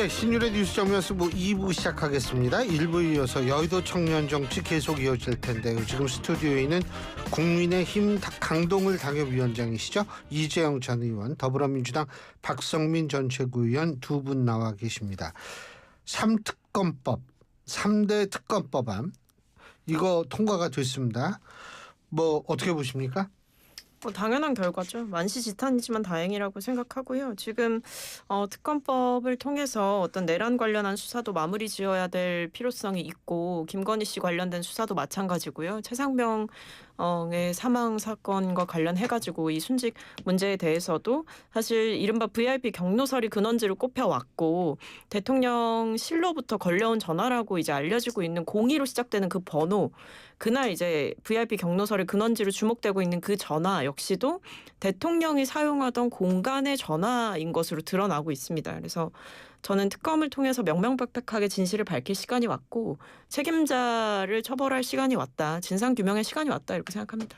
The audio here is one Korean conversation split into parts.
예, 신율의 뉴스 정면수 2부 시작하겠습니다. 1부에 이어서 여의도 청년 정치 계속 이어질 텐데요. 지금 스튜디오에 있는 국민의힘 강동을 당협위원장이시죠. 이재영 전 의원, 더불어민주당 박성민 전 최고위원 두 분 나와 계십니다. 3특검법, 3대 특검법안 이거 통과가 됐습니다. 뭐 어떻게 보십니까? 당연한 결과죠. 만시지탄이지만 다행이라고 생각하고요. 지금 특검법을 통해서 어떤 내란 관련한 수사도 마무리 지어야 될 필요성이 있고 김건희 씨 관련된 수사도 마찬가지고요. 최상병 의 사망 사건과 관련해가지고 이 순직 문제에 대해서도 사실 이른바 VIP 경로설이 근원지로 꼽혀왔고 대통령실로부터 걸려온 전화라고 이제 알려지고 있는 02로 시작되는 그 번호, 그날 이제 VIP 경로설의 근원지로 주목되고 있는 그 전화 역시도 대통령이 사용하던 공간의 전화인 것으로 드러나고 있습니다. 그래서 저는 특검을 통해서 명명백백하게 진실을 밝힐 시간이 왔고 책임자를 처벌할 시간이 왔다. 진상규명의 시간이 왔다. 이렇게 생각합니다.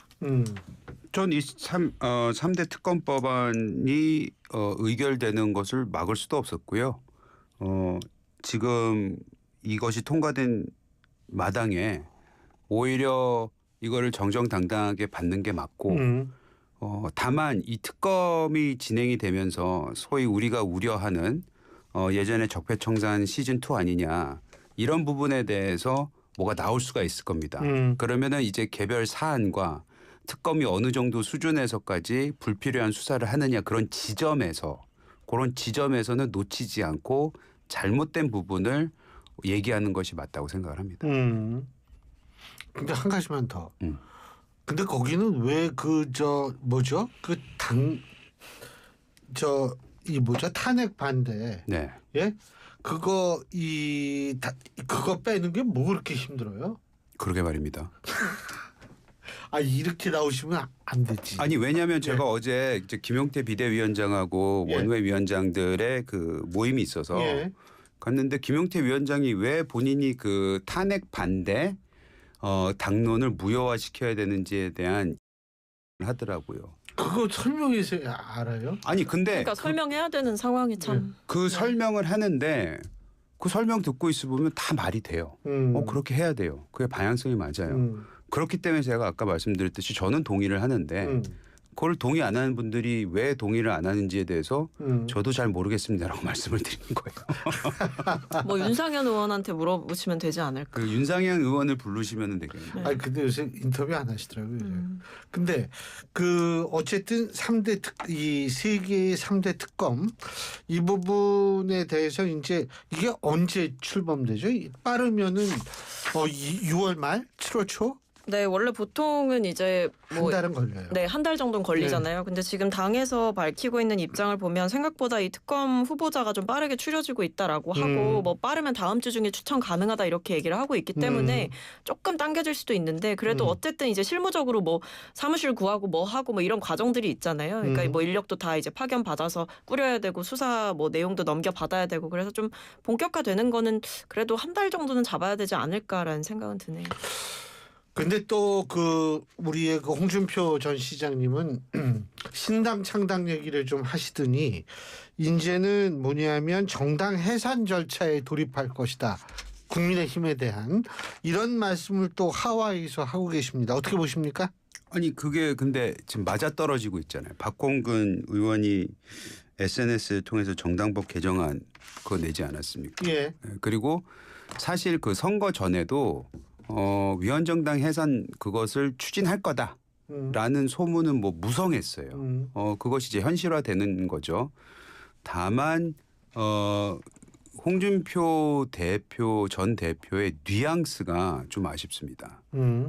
전 이 3대 특검법안이 의결되는 것을 막을 수도 없었고요. 지금 이것이 통과된 마당에 오히려 이거를 정정당당하게 받는 게 맞고 다만 이 특검이 진행이 되면서 소위 우리가 우려하는 예전에 적폐청산 시즌2 아니냐 이런 부분에 대해서 뭐가 나올 수가 있을 겁니다. 그러면은 이제 개별 사안과 특검이 어느 정도 수준에서까지 불필요한 수사를 하느냐 그런 지점에서는 놓치지 않고 잘못된 부분을 얘기하는 것이 맞다고 생각을 합니다. 근데 한 가지만 더. 근데 거기는 왜 탄핵 반대. 네. 예? 그거 빼는 게 뭐 그렇게 힘들어요? 그러게 말입니다. 이렇게 나오시면 안 되지. 아니 왜냐하면 제가 어제 이제 김용태 비대위원장하고 원외 위원장들의 그 모임이 있어서 갔는데 김용태 위원장이 왜 본인이 그 탄핵 반대 당론을 무효화시켜야 되는지에 대한 하더라고요. 그거 설명해서 알아요? 아니 근데 그러니까 설명해야 되는 상황이 참. 그 설명을 하는데 그 설명 듣고 있으면 다 말이 돼요. 그렇게 해야 돼요. 그게 방향성이 맞아요. 그렇기 때문에 제가 아까 말씀드렸듯이 저는 동의를 하는데 그걸 동의 안 하는 분들이 왜 동의를 안 하는지에 대해서 저도 잘 모르겠습니다라고 말씀을 드리는 거예요. 뭐 윤상현 의원한테 물어보시면 되지 않을까. 그 윤상현 의원을 부르시면 되겠네요. 근데 요새 인터뷰 안 하시더라고요. 근데 어쨌든 이 세 개의 3대 특검 이 부분에 대해서 이제 이게 언제 출범되죠? 빠르면은 6월 말, 7월 초? 네, 원래 보통은 이제 한 달은 걸려요. 네, 한 달 정도는 걸리잖아요. 네. 근데 지금 당에서 밝히고 있는 입장을 보면 생각보다 이 특검 후보자가 좀 빠르게 추려지고 있다라고 하고 뭐 빠르면 다음 주 중에 추천 가능하다 이렇게 얘기를 하고 있기 때문에 조금 당겨질 수도 있는데 그래도 어쨌든 이제 실무적으로 뭐 사무실 구하고 뭐 하고 뭐 이런 과정들이 있잖아요. 그러니까 뭐 인력도 다 이제 파견 받아서 꾸려야 되고 수사 뭐 내용도 넘겨 받아야 되고 그래서 좀 본격화되는 거는 그래도 한 달 정도는 잡아야 되지 않을까라는 생각은 드네요. 근데 또 우리의 홍준표 전 시장님은 신당 창당 얘기를 좀 하시더니 이제는 뭐냐면 정당 해산 절차에 돌입할 것이다. 국민의힘에 대한 이런 말씀을 또 하와이에서 하고 계십니다. 어떻게 보십니까? 아니 그게 근데 지금 맞아떨어지고 있잖아요. 박홍근 의원이 SNS를 통해서 정당법 개정안 그거 내지 않았습니까? 예. 그리고 사실 그 선거 전에도 위원정당 해산 그것을 추진할 거다라는 소문은 뭐 무성했어요. 그것이 이제 현실화되는 거죠. 다만 홍준표 전 대표의 뉘앙스가 좀 아쉽습니다.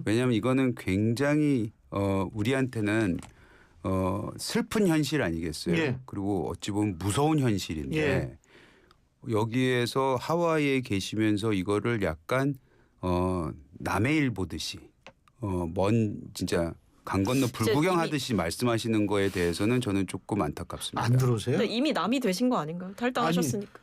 왜냐하면 이거는 굉장히 우리한테는 슬픈 현실 아니겠어요. 예. 그리고 어찌 보면 무서운 현실인데 예. 여기에서 하와이에 계시면서 이거를 약간 남의 일 보듯이 진짜 강 건너 불구경하듯이 말씀하시는 거에 대해서는 저는 조금 안타깝습니다. 안 들어오세요? 근데 이미 남이 되신 거 아닌가요? 탈당하셨으니까.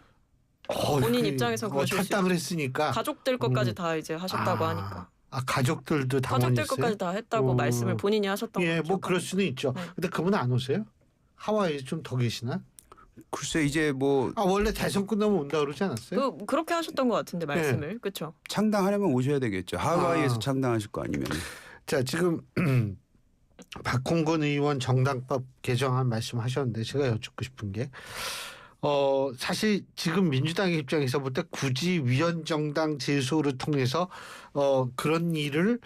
본인 입장에서 그러실 수 탈당을 했으니까 가족들 것까지 다 이제 하셨다고 하니까. 가족들도 당원이 가족들 있어요? 것까지 다 했다고 말씀을 본인이 하셨던 예, 거 뭐 그럴 수는 있죠. 네. 근데 그분 안 오세요? 하와이에 좀 더 계시나? 글쎄 이제 뭐 원래 대선 끝나면 온다 그러지 않았어요? 그렇게 하셨던 것 같은데 말씀을 그렇죠. 창당하려면 오셔야 되겠죠. 하와이에서 창당하실 거 아니면. 자, 지금 박홍근 의원 정당법 개정안 말씀하셨는데 제가 여쭙고 싶은 게 사실 지금 민주당의 입장에서 볼 때 굳이 위원정당 제소를 통해서 그런 일을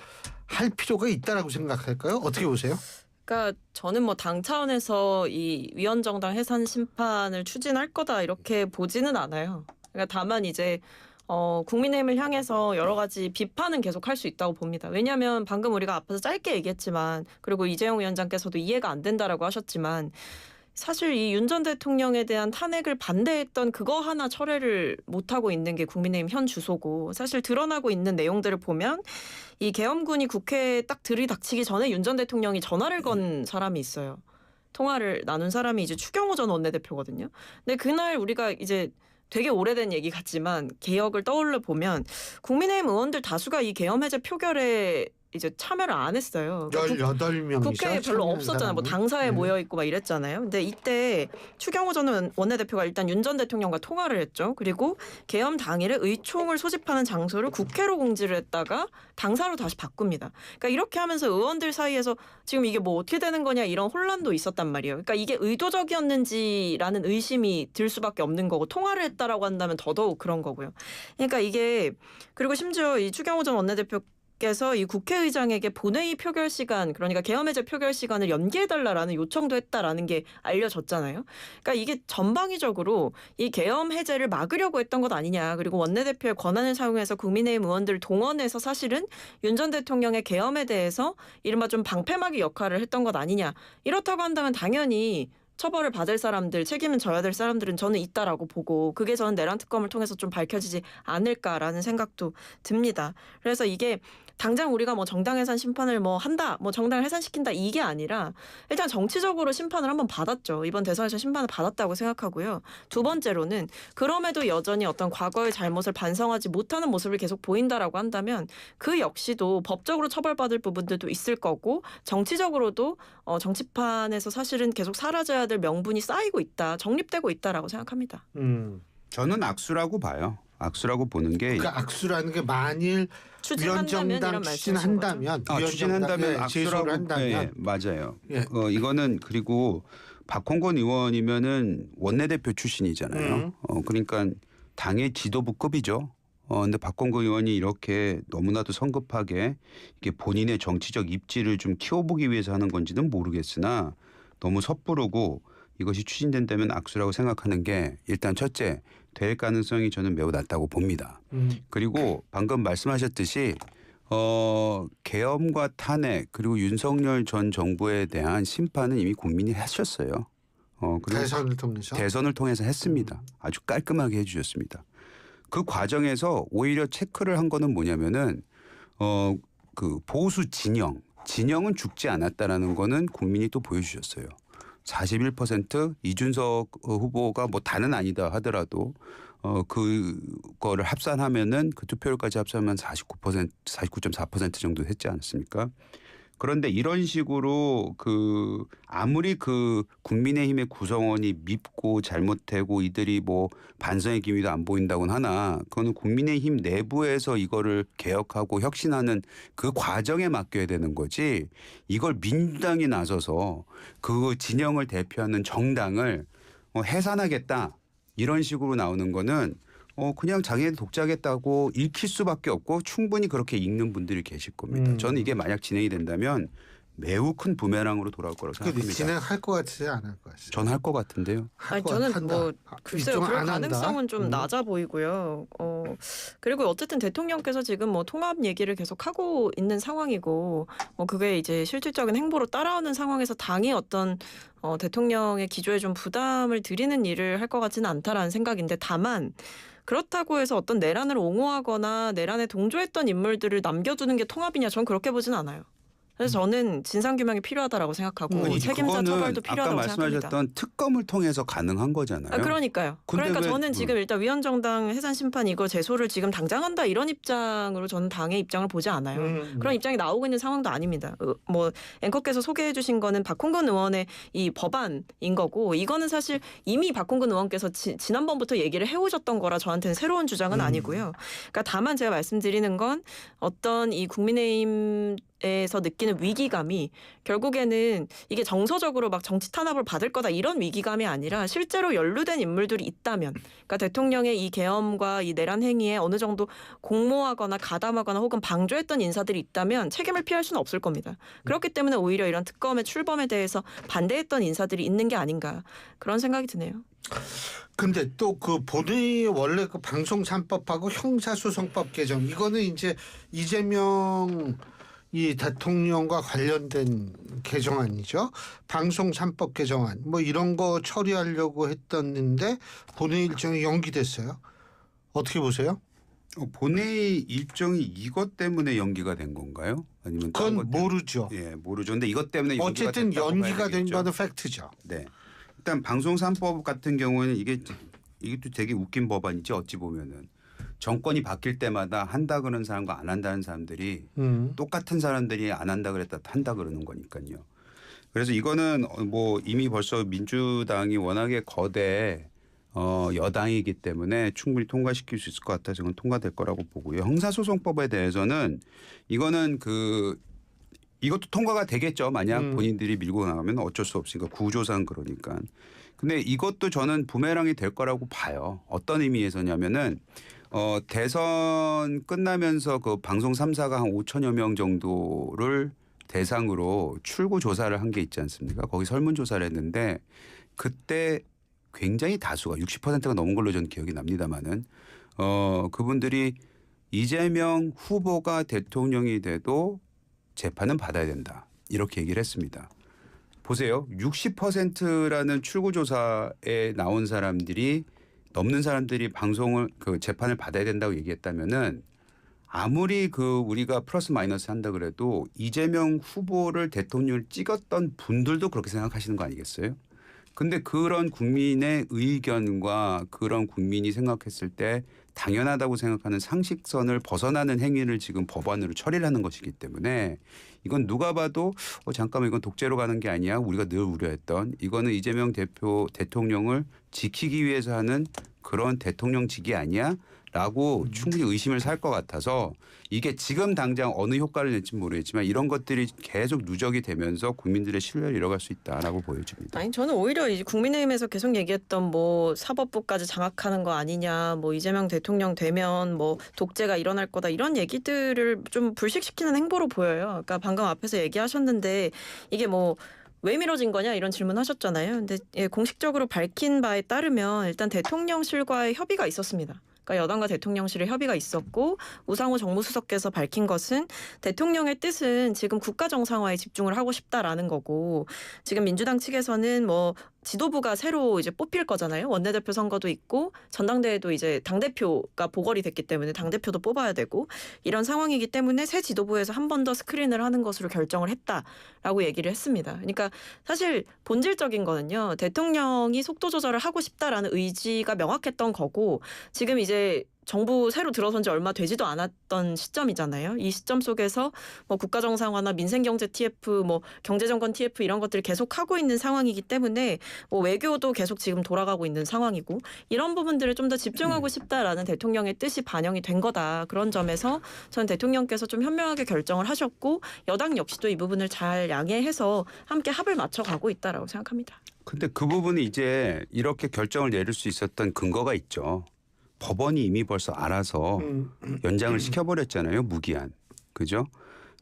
할 필요가 있다라고 생각할까요? 어떻게 보세요? 그러니까 저는 뭐 당 차원에서 이 위원정당 해산 심판을 추진할 거다 이렇게 보지는 않아요. 그러니까 다만 이제 국민의힘을 향해서 여러 가지 비판은 계속 할 수 있다고 봅니다. 왜냐하면 방금 우리가 앞에서 짧게 얘기했지만 그리고 이재용 위원장께서도 이해가 안 된다라고 하셨지만 사실 이 윤 전 대통령에 대한 탄핵을 반대했던 그거 하나 철회를 못하고 있는 게 국민의힘 현 주소고 사실 드러나고 있는 내용들을 보면 이 계엄군이 국회에 딱 들이닥치기 전에 윤 전 대통령이 전화를 건 사람이 있어요. 통화를 나눈 사람이 이제 추경호 전 원내대표거든요. 근데 그날 우리가 이제 되게 오래된 얘기 같지만 개혁을 떠올려 보면 국민의힘 의원들 다수가 이 계엄 해제 표결에 이제 참여를 안 했어요. 18명이서 국회에 별로 없었잖아요. 뭐 당사에 모여 있고 막 이랬잖아요. 근데 이때 추경호 전 원내대표가 일단 윤 전 대통령과 통화를 했죠. 그리고 계엄 당일에 의총을 소집하는 장소를 국회로 공지를 했다가 당사로 다시 바꿉니다. 그러니까 이렇게 하면서 의원들 사이에서 지금 이게 뭐 어떻게 되는 거냐 이런 혼란도 있었단 말이에요. 그러니까 이게 의도적이었는지라는 의심이 들 수밖에 없는 거고 통화를 했다라고 한다면 더더욱 그런 거고요. 그러니까 이게 그리고 심지어 이 추경호 전 원내대표 께서 이 국회의장에게 본회의 표결 시간 그러니까 계엄 해제 표결 시간을 연기해달라는 요청도 했다라는 게 알려졌잖아요. 그러니까 이게 전방위적으로 이 계엄 해제를 막으려고 했던 것 아니냐. 그리고 원내대표의 권한을 사용해서 국민의힘 의원들을 동원해서 사실은 윤 전 대통령의 계엄에 대해서 이른바 좀 방패막이 역할을 했던 것 아니냐. 이렇다고 한다면 당연히 처벌을 받을 사람들, 책임은 져야 될 사람들은 저는 있다라고 보고 그게 저는 내란 특검을 통해서 좀 밝혀지지 않을까라는 생각도 듭니다. 그래서 이게 당장 우리가 뭐 정당 해산 심판을 뭐 한다, 뭐 정당을 해산시킨다 이게 아니라 일단 정치적으로 심판을 한번 받았죠. 이번 대선에서 심판을 받았다고 생각하고요. 두 번째로는 그럼에도 여전히 어떤 과거의 잘못을 반성하지 못하는 모습을 계속 보인다라고 한다면 그 역시도 법적으로 처벌받을 부분들도 있을 거고 정치적으로도 정치판에서 사실은 계속 사라져야 될 명분이 쌓이고 있다, 정립되고 있다라고 생각합니다. 저는 악수라고 봐요. 악수라고 보는 게 그러니까 악수라는 게 만일 위원정당 추진한다면 추진한다면 악수라고 한다면 예, 맞아요. 예. 이거는 그리고 박홍근 의원이면은 원내대표 출신이잖아요. 그러니까 당의 지도부급이죠. 근데 박홍근 의원이 이렇게 너무나도 성급하게 이게 본인의 정치적 입지를 좀 키워보기 위해서 하는 건지는 모르겠으나 너무 섣부르고 이것이 추진된다면 악수라고 생각하는 게 일단 첫째 될 가능성이 저는 매우 낮다고 봅니다. 그리고 방금 말씀하셨듯이 계엄과 탄핵 그리고 윤석열 전 정부에 대한 심판은 이미 국민이 하셨어요. 그리고 대선을 통해서 했습니다. 아주 깔끔하게 해주셨습니다. 그 과정에서 오히려 체크를 한 거는 뭐냐면은 그 보수 진영은 죽지 않았다라는 거는 국민이 또 보여주셨어요. 41% 이준석 후보가 뭐 다는 아니다 하더라도 그거를 합산하면은 그 투표율까지 합산하면 49.4% 정도 했지 않습니까? 그런데 이런 식으로 아무리 국민의힘의 구성원이 밉고 잘못되고 이들이 뭐 반성의 기미도 안 보인다고는 하나 그거는 국민의힘 내부에서 이거를 개혁하고 혁신하는 그 과정에 맡겨야 되는 거지 이걸 민주당이 나서서 그 진영을 대표하는 정당을 해산하겠다 이런 식으로 나오는 거는 그냥 자기네들 독재하겠다고 읽힐 수밖에 없고 충분히 그렇게 읽는 분들이 계실 겁니다. 저는 이게 만약 진행이 된다면 매우 큰 부메랑으로 돌아올 거라고 생각합니다. 진행할 것 같지 않을 것 같아요. 전 할 것 같은데요. 저는 뭐 글쎄요. 그럴 가능성은 좀 낮아 보이고요. 그리고 어쨌든 대통령께서 지금 뭐 통합 얘기를 계속 하고 있는 상황이고 뭐 그게 이제 실질적인 행보로 따라오는 상황에서 당이 어떤 대통령의 기조에 좀 부담을 드리는 일을 할 것 같지는 않다라는 생각인데 다만 그렇다고 해서 어떤 내란을 옹호하거나 내란에 동조했던 인물들을 남겨두는 게 통합이냐 전 그렇게 보진 않아요. 그래서 저는 진상규명이 필요하다라고 생각하고 아니, 책임자 그거는 처벌도 필요하다고 아까 생각합니다. 말씀하셨던 특검을 통해서 가능한 거잖아요. 그러니까요. 근데 그러니까 왜- 저는 지금 일단 위헌정당 해산심판 이거 제소를 지금 당장 한다 이런 입장으로 저는 당의 입장을 보지 않아요. 그런 입장이 나오고 있는 상황도 아닙니다. 뭐 앵커께서 소개해 주신 거는 박홍근 의원의 이 법안인 거고 이거는 사실 이미 박홍근 의원께서 지난번부터 얘기를 해오셨던 거라 저한테는 새로운 주장은 아니고요. 그러니까 다만 제가 말씀드리는 건 어떤 이 국민의힘에서 느끼는 위기감이 결국에는 이게 정서적으로 막 정치 탄압을 받을 거다 이런 위기감이 아니라 실제로 연루된 인물들이 있다면 그러니까 대통령의 이 계엄과 이 내란 행위에 어느 정도 공모하거나 가담하거나 혹은 방조했던 인사들이 있다면 책임을 피할 수는 없을 겁니다. 그렇기 때문에 오히려 이런 특검의 출범에 대해서 반대했던 인사들이 있는 게 아닌가 그런 생각이 드네요. 근데 또 그 본회의 원래 그 방송 3법하고 형사소송법 개정 이거는 이제 이재명 이 대통령과 관련된 개정안이죠. 방송 3법 개정안 뭐 이런 거 처리하려고 했었는데 본회의 일정이 연기됐어요. 어떻게 보세요? 본회의 일정이 이것 때문에 연기가 된 건가요? 아니면 다른 그건 것 때문에? 모르죠. 예, 모르죠. 근데 이것 때문에 연기가 어쨌든 됐다고 연기가 된 봐야겠죠. 거는 팩트죠. 네. 일단 방송 3법 같은 경우는 이게 또 되게 웃긴 법안이지 어찌 보면은 정권이 바뀔 때마다 한다 그러는 사람과 안 한다는 사람들이 똑같은 사람들이 안 한다 그랬다 한다 그러는 거니까요. 그래서 이거는 뭐 이미 벌써 민주당이 워낙에 거대 여당이기 때문에 충분히 통과시킬 수 있을 것 같아서 저는 통과될 거라고 보고요. 형사소송법에 대해서는 이거는 이것도 통과가 되겠죠. 만약 본인들이 밀고 나가면 어쩔 수 없으니까 구조상 그러니까. 근데 이것도 저는 부메랑이 될 거라고 봐요. 어떤 의미에서냐면은 대선 끝나면서 그 방송 3사가 한 5천여 명 정도를 대상으로 출구 조사를 한 게 있지 않습니까? 거기 설문조사를 했는데 그때 굉장히 다수가 60%가 넘은 걸로 저는 기억이 납니다마는 그분들이 이재명 후보가 대통령이 돼도 재판은 받아야 된다. 이렇게 얘기를 했습니다. 보세요. 60%라는 출구조사에 나온 사람들이 넘는 사람들이 방송을 재판을 받아야 된다고 얘기했다면은 아무리 우리가 플러스 마이너스 한다 그래도 이재명 후보를 대통령을 찍었던 분들도 그렇게 생각하시는 거 아니겠어요? 근데 그런 국민의 의견과 그런 국민이 생각했을 때 당연하다고 생각하는 상식선을 벗어나는 행위를 지금 법안으로 처리를 하는 것이기 때문에 이건 누가 봐도 잠깐만 이건 독재로 가는 게 아니야. 우리가 늘 우려했던 이거는 이재명 대통령을 지키기 위해서 하는 그런 대통령직이 아니야. 라고 충분히 의심을 살 것 같아서 이게 지금 당장 어느 효과를 낼지 모르겠지만 이런 것들이 계속 누적이 되면서 국민들의 신뢰를 잃어갈 수 있다라고 보여집니다. 아니 저는 오히려 이제 국민의힘에서 계속 얘기했던 뭐 사법부까지 장악하는 거 아니냐, 뭐 이재명 대통령 되면 뭐 독재가 일어날 거다 이런 얘기들을 좀 불식시키는 행보로 보여요. 그러니까 방금 앞에서 얘기하셨는데 이게 뭐 왜 미뤄진 거냐 이런 질문하셨잖아요. 근데 공식적으로 밝힌 바에 따르면 일단 대통령실과의 협의가 있었습니다. 그러니까 여당과 대통령실의 협의가 있었고 우상호 정무수석께서 밝힌 것은 대통령의 뜻은 지금 국가 정상화에 집중을 하고 싶다라는 거고 지금 민주당 측에서는 뭐 지도부가 새로 이제 뽑힐 거잖아요. 원내대표 선거도 있고 전당대회도 이제 당대표가 보궐이 됐기 때문에 당대표도 뽑아야 되고 이런 상황이기 때문에 새 지도부에서 한 번 더 스크린을 하는 것으로 결정을 했다라고 얘기를 했습니다. 그러니까 사실 본질적인 거는요. 대통령이 속도 조절을 하고 싶다라는 의지가 명확했던 거고 지금 이제 정부 새로 들어선 지 얼마 되지도 않았던 시점이잖아요. 이 시점 속에서 뭐 국가정상화나 민생경제 TF, 뭐 경제정권 TF 이런 것들을 계속 하고 있는 상황이기 때문에 뭐 외교도 계속 지금 돌아가고 있는 상황이고 이런 부분들을 좀 더 집중하고 싶다라는 대통령의 뜻이 반영이 된 거다. 그런 점에서 저는 대통령께서 좀 현명하게 결정을 하셨고 여당 역시도 이 부분을 잘 양해해서 함께 합을 맞춰가고 있다라고 생각합니다. 근데 그 부분이 이제 이렇게 결정을 내릴 수 있었던 근거가 있죠. 법원이 이미 벌써 알아서 연장을 시켜버렸잖아요. 무기한. 그죠?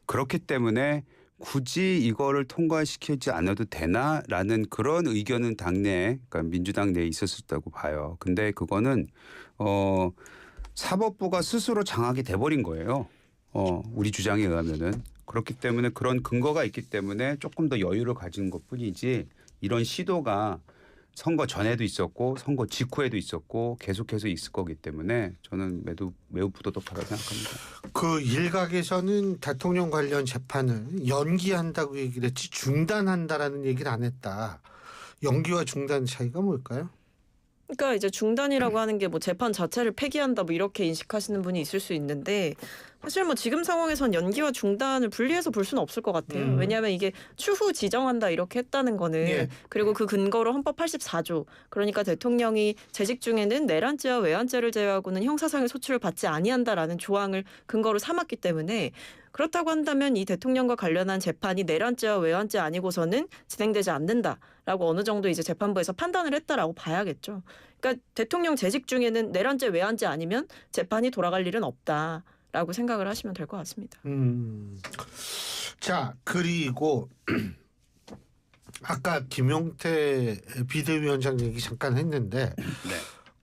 그렇기 때문에 굳이 이거를 통과시키지 않아도 되나라는 그런 의견은 당내에 그러니까 민주당 내에 있었다고 봐요. 근데 그거는 사법부가 스스로 장악이 돼버린 거예요. 우리 주장에 의하면은. 그렇기 때문에 그런 근거가 있기 때문에 조금 더 여유를 가진 것뿐이지 이런 시도가 선거 전에도 있었고 선거 직후에도 있었고 계속해서 있을 거기 때문에 저는 매우 부도덕하다고 생각합니다. 그 일각에서는 대통령 관련 재판을 연기한다고 얘기를 했지 중단한다라는 얘기를 안 했다. 연기와 중단 차이가 뭘까요? 그러니까 이제 중단이라고 하는 게 뭐 재판 자체를 폐기한다 뭐 이렇게 인식하시는 분이 있을 수 있는데 사실 뭐 지금 상황에선 연기와 중단을 분리해서 볼 수는 없을 것 같아요. 왜냐하면 이게 추후 지정한다 이렇게 했다는 거는 예. 그리고 그 근거로 헌법 84조 그러니까 대통령이 재직 중에는 내란죄와 외환죄를 제외하고는 형사상의 소출을 받지 아니한다라는 조항을 근거로 삼았기 때문에 그렇다고 한다면 이 대통령과 관련한 재판이 내란죄와 외환죄 아니고서는 진행되지 않는다라고 어느 정도 이제 재판부에서 판단을 했다라고 봐야겠죠. 그러니까 대통령 재직 중에는 내란죄 외환죄 아니면 재판이 돌아갈 일은 없다라고 생각을 하시면 될 것 같습니다. 자, 그리고 아까 김용태 비대위원장 얘기 잠깐 했는데 네.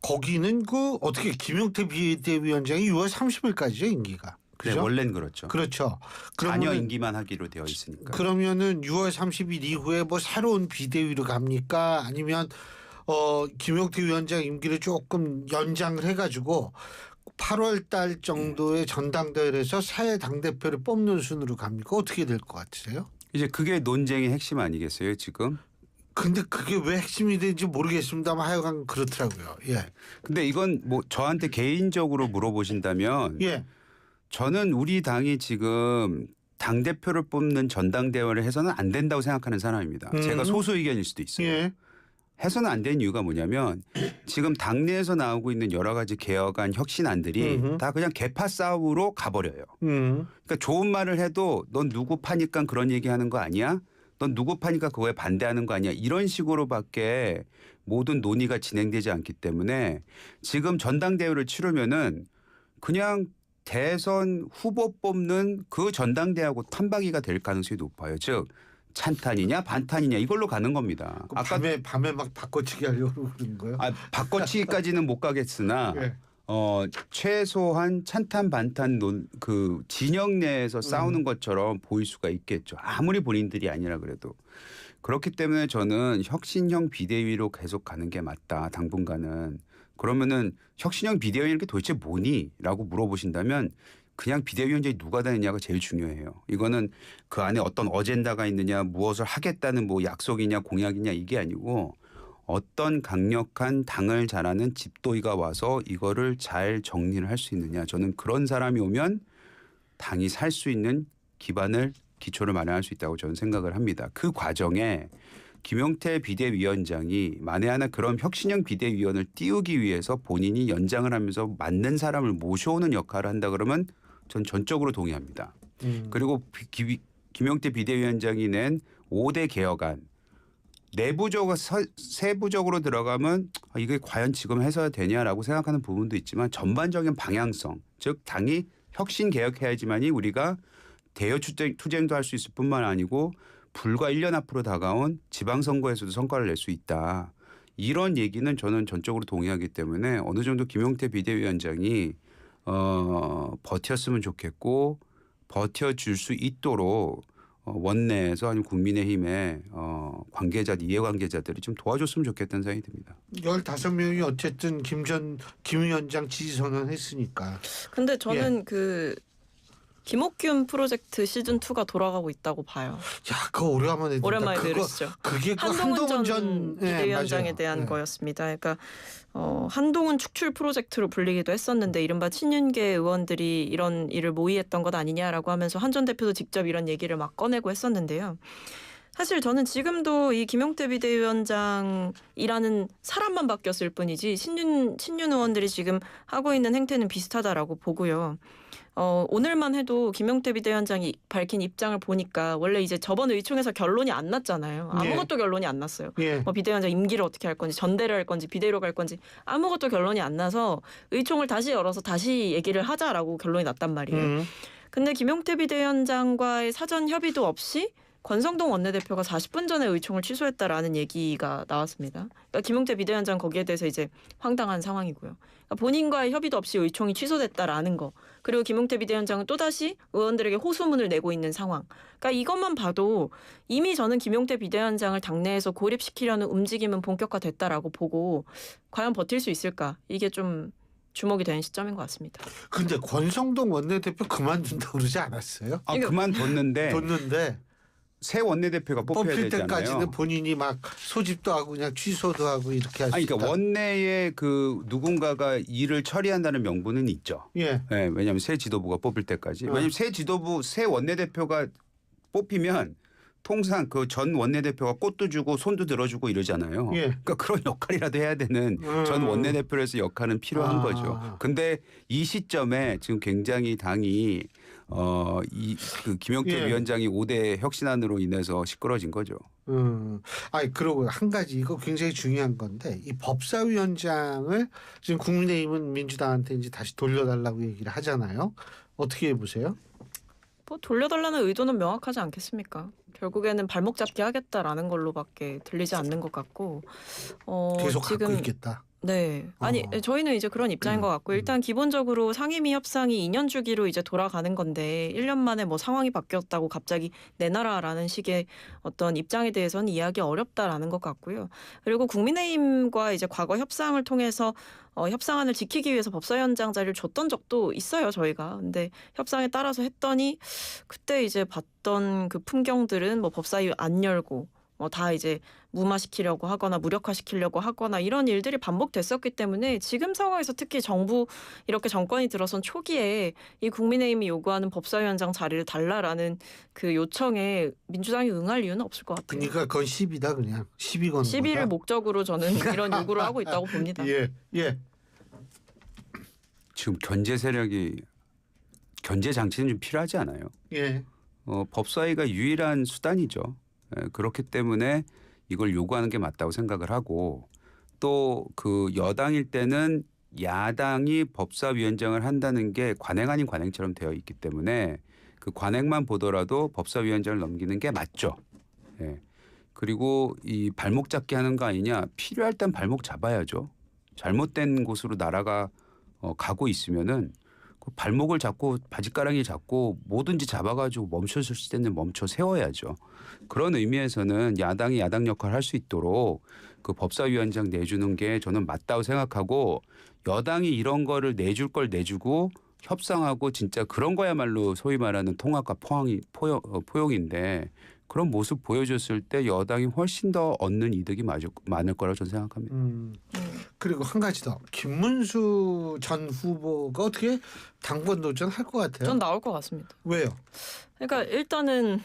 거기는 그 어떻게 김용태 비대위원장이 6월 30일까지죠 임기가. 그죠? 네, 원래는 그렇죠. 그렇죠. 자녀 임기만 하기로 되어 있으니까. 그러면은 6월 30일 이후에 뭐 새로운 비대위로 갑니까? 아니면 김용태 위원장 임기를 조금 연장을 해가지고 8월 달 정도의 전당대회에서 새 당대표를 뽑는 순으로 갑니까? 어떻게 될 것 같으세요? 이제 그게 논쟁의 핵심 아니겠어요 지금? 근데 그게 왜 핵심이 되는지 모르겠습니다만 하여간 그렇더라고요. 예. 근데 이건 뭐 저한테 개인적으로 물어보신다면 예. 저는 우리 당이 지금 당대표를 뽑는 전당대회를 해서는 안 된다고 생각하는 사람입니다. 제가 소수 의견일 수도 있어요. 예. 해서는 안 되는 이유가 뭐냐면 지금 당내에서 나오고 있는 여러 가지 개혁안 혁신안들이 다 그냥 개파 싸움으로 가버려요. 그러니까 좋은 말을 해도 넌 누구 파니까 그런 얘기하는 거 아니야? 넌 누구 파니까 그거에 반대하는 거 아니야? 이런 식으로밖에 모든 논의가 진행되지 않기 때문에 지금 전당대회를 치르면은 그냥 대선 후보 뽑는 그 전당대회하고 탐박이가 될 가능성이 높아요. 즉 찬탄이냐 반탄이냐 이걸로 가는 겁니다. 아까 밤에 막 바꿔치기 하려고 그러는 거예요? 바꿔치기까지는 못 가겠으나 예. 최소한 찬탄 반탄 그 진영 내에서 싸우는 것처럼 보일 수가 있겠죠. 아무리 본인들이 아니라 그래도. 그렇기 때문에 저는 혁신형 비대위로 계속 가는 게 맞다. 당분간은. 그러면은 혁신형 비대위라는 게 도대체 뭐니? 라고 물어보신다면 그냥 비대위원장이 누가 되느냐가 제일 중요해요. 이거는 그 안에 어떤 어젠다가 있느냐 무엇을 하겠다는 뭐 약속이냐 공약이냐 이게 아니고 어떤 강력한 당을 잘하는 집도의가 와서 이거를 잘 정리를 할 수 있느냐. 저는 그런 사람이 오면 당이 살 수 있는 기초를 마련할 수 있다고 저는 생각을 합니다. 그 과정에 김용태 비대위원장이 만에 하나 그런 혁신형 비대위원을 띄우기 위해서 본인이 연장을 하면서 맞는 사람을 모셔오는 역할을 한다 그러면 전 전적으로 동의합니다. 그리고 김용태 비대위원장이 낸 5대 개혁안 내부적으로 세부적으로 들어가면 이게 과연 지금 해서야 되냐라고 생각하는 부분도 있지만 전반적인 방향성 즉 당이 혁신 개혁해야지만이 우리가 대여 투쟁도 할 수 있을 뿐만 아니고 불과 1년 앞으로 다가온 지방선거에서도 성과를 낼 수 있다. 이런 얘기는 저는 전적으로 동의하기 때문에 어느 정도 김용태 비대위원장이 버텼으면 좋겠고 버텨줄 수 있도록 원내에서 아니면 국민의힘의 이해관계자들이 좀 도와줬으면 좋겠다는 생각이 듭니다. 15명이 어쨌든 김 위원장 지지 선언했으니까. 근데 저는 김옥균 프로젝트 시즌 2가 돌아가고 있다고 봐요. 야, 그거 오랜만에 들으시죠. 그게 한동훈 전 비대위원장에 맞아요. 대한 거였습니다. 그러니까 한동훈 축출 프로젝트로 불리기도 했었는데 이른바 친윤계 의원들이 이런 일을 모의했던 것 아니냐라고 하면서 한 전 대표도 직접 이런 얘기를 막 꺼내고 했었는데요. 사실 저는 지금도 이 김용태 비대위원장이라는 사람만 바뀌었을 뿐이지 친윤 의원들이 지금 하고 있는 행태는 비슷하다라고 보고요. 오늘만 해도 김용태 비대위원장이 밝힌 입장을 보니까 원래 이제 저번 의총에서 결론이 안 났잖아요. 아무것도 결론이 안 났어요. 뭐 비대위원장 임기를 어떻게 할 건지 전대를 할 건지 비대위로 갈 건지 아무것도 결론이 안 나서 의총을 다시 열어서 다시 얘기를 하자라고 결론이 났단 말이에요. 근데 김용태 비대위원장과의 사전 협의도 없이 권성동 원내대표가 40분 전에 의총을 취소했다라는 얘기가 나왔습니다. 그러니까 김용태 비대위원장 거기에 대해서 이제 황당한 상황이고요. 그러니까 본인과의 협의도 없이 의총이 취소됐다라는 거. 그리고 김용태 비대위원장은 또다시 의원들에게 호소문을 내고 있는 상황. 그러니까 이것만 봐도 이미 저는 김용태 비대위원장을 당내에서 고립시키려는 움직임은 본격화됐다라고 보고 과연 버틸 수 있을까? 이게 좀 주목이 되는 시점인 것 같습니다. 근데 권성동 원내대표 그만둔다고 그러지 않았어요? 아, 그만뒀는데 뒀는데 새 원내대표가 뽑혀야 뽑힐 되잖아요. 때까지는 본인이 막 소집도 하고 그냥 취소도 하고 이렇게 할 수 아니, 있다. 그러니까 원내에 그 누군가가 일을 처리한다는 명분은 있죠. 예. 네, 왜냐하면 새 지도부가 뽑힐 때까지. 어. 왜냐하면 새 지도부 새 원내대표가 뽑히면 통상 그 전 원내대표가 꽃도 주고 손도 들어주고 이러잖아요. 예. 그러니까 그런 역할이라도 해야 되는 전 원내대표로서 역할은 필요한 아. 거죠. 근데 이 시점에 지금 굉장히 당이 이 그 김용태 예. 위원장이 5대 혁신안으로 인해서 시끄러진 거죠. 아니 그리고 한 가지 이거 굉장히 중요한 건데 이 법사위원장을 지금 국민의힘은 민주당한테 이제 다시 돌려달라고 얘기를 하잖아요. 어떻게 보세요? 뭐 돌려달라는 의도는 명확하지 않겠습니까? 결국에는 발목 잡기 하겠다라는 걸로밖에 들리지 않는 것 같고 계속 지금 갖고 있겠다. 네. 아니 저희는 이제 그런 입장인 것 같고 일단 기본적으로 상임위 협상이 2년 주기로 이제 돌아가는 건데 1년 만에 뭐 상황이 바뀌었다고 갑자기 내놔라라는 식의 어떤 입장에 대해서는 이해하기 어렵다라는 것 같고요. 그리고 국민의힘과 이제 과거 협상을 통해서 협상안을 지키기 위해서 법사위원장 자리를 줬던 적도 있어요, 저희가. 근데 협상에 따라서 했더니 그때 이제 봤던 그 풍경들은 뭐 법사위 안 열고 다 이제 무마시키려고 하거나 무력화시키려고 하거나 이런 일들이 반복됐었기 때문에 지금 상황에서 특히 정부 이렇게 정권이 들어선 초기에 이 국민의힘이 요구하는 법사위원장 자리를 달라라는 그 요청에 민주당이 응할 이유는 없을 것 같아요. 그러니까 그건 시비다 그냥 시비 거는 시비를 거다. 목적으로 저는 이런 요구를 하고 있다고 봅니다. 예. 지금 견제 세력이 견제 장치는 좀 필요하지 않아요? 예. 법사위가 유일한 수단이죠. 그렇기 때문에 이걸 요구하는 게 맞다고 생각을 하고 또 그 여당일 때는 야당이 법사위원장을 한다는 게 관행 아닌 관행처럼 되어 있기 때문에 그 관행만 보더라도 법사위원장을 넘기는 게 맞죠. 예. 그리고 이 발목 잡기 하는 거 아니냐. 필요할 땐 발목 잡아야죠. 잘못된 곳으로 나라가 가고 있으면은 그 발목을 잡고 바지가랑이 잡고 뭐든지 잡아가지고 멈춰줄 때는 멈춰 세워야죠. 그런 의미에서는 야당이 야당 역할을 할 수 있도록 그 법사위원장 내주는 게 저는 맞다고 생각하고 여당이 이런 거를 내줄 걸 내주고 협상하고 진짜 그런 거야말로 소위 말하는 통합과 포용인데 그런 모습 보여줬을 때 여당이 훨씬 더 얻는 이득이 많을 거라고 저는 생각합니다. 그리고 한 가지 더. 김문수 전 후보가 어떻게 당권 도전할 것 같아요? 전 나올 것 같습니다. 왜요? 그러니까 일단은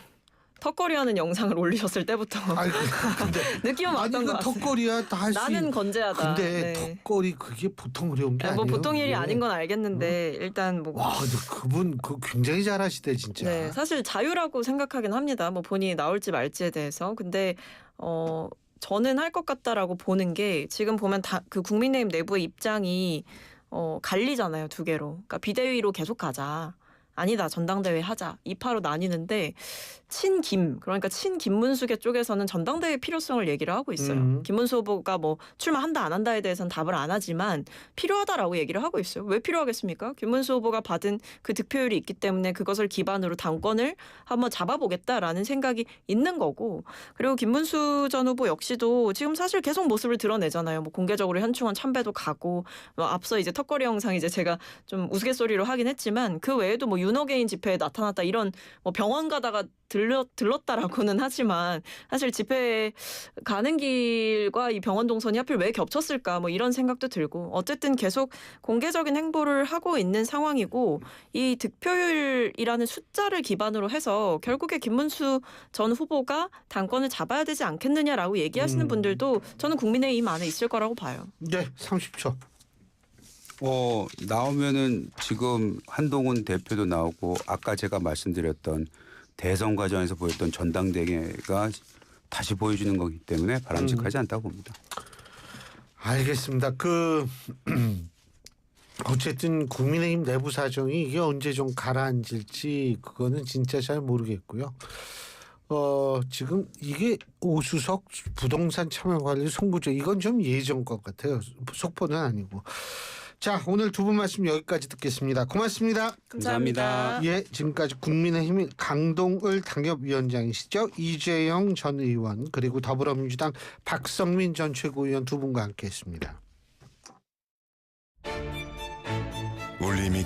턱걸이하는 영상을 올리셨을 때부터 아니, 근데 느낌은 아니 왔던 것 그 같아요. 턱걸이야 다 할 수 나는 있는. 건재하다. 근데 네. 턱걸이 그게 보통 어려운 게 뭐 아니에요. 보통 일이 그게. 아닌 건 알겠는데 일단 뭐 와, 근데 그분 그 굉장히 잘하시대 진짜. 네, 사실 자유라고 생각하긴 합니다. 뭐 본인이 나올지 말지에 대해서. 근데 저는 할 것 같다라고 보는 게 지금 보면 그 국민의힘 내부의 입장이 갈리잖아요, 두 개로. 그러니까 비대위로 계속 가자. 아니다, 전당대회 하자. 이파로 나뉘는데 친김, 그러니까 친김문수계 쪽에서는 전당대회 필요성을 얘기를 하고 있어요. 김문수 후보가 뭐 출마한다 안 한다에 대해서는 답을 안 하지만 필요하다라고 얘기를 하고 있어요. 왜 필요하겠습니까? 김문수 후보가 받은 그 득표율이 있기 때문에 그것을 기반으로 당권을 한번 잡아보겠다라는 생각이 있는 거고, 그리고 김문수 전 후보 역시도 지금 사실 계속 모습을 드러내잖아요. 뭐 공개적으로 현충원 참배도 가고, 뭐 앞서 이제 턱걸이 영상 이제 제가 좀 우스갯소리로 하긴 했지만 그 외에도 뭐 윤호개인 집회에 나타났다 이런 뭐 병원 가다가 들렀다라고는 하지만 사실 집회 가는 길과 이 병원 동선이 하필 왜 겹쳤을까 뭐 이런 생각도 들고, 어쨌든 계속 공개적인 행보를 하고 있는 상황이고 이 득표율이라는 숫자를 기반으로 해서 결국에 김문수 전 후보가 당권을 잡아야 되지 않겠느냐라고 얘기하시는 분들도 저는 국민의힘 안에 있을 거라고 봐요. 네, 30초. 나오면은 지금 한동훈 대표도 나오고 아까 제가 말씀드렸던 대선 과정에서 보였던 전당대회가 다시 보여주는 거기 때문에 바람직하지 않다고 봅니다. 알겠습니다. 어쨌든 국민의힘 내부 사정이 이게 언제 좀 가라앉을지 그거는 진짜 잘 모르겠고요. 지금 이게 오수석 부동산 참여관리 송구제 이건 좀 예전 것 같아요. 속보는 아니고. 자, 오늘 두 분 말씀 여기까지 듣겠습니다. 고맙습니다. 감사합니다. 예, 지금까지 국민의힘 강동을 당협위원장이시죠. 이재영 전 의원 그리고 더불어민주당 박성민 전 최고위원 두 분과 함께했습니다. 울림이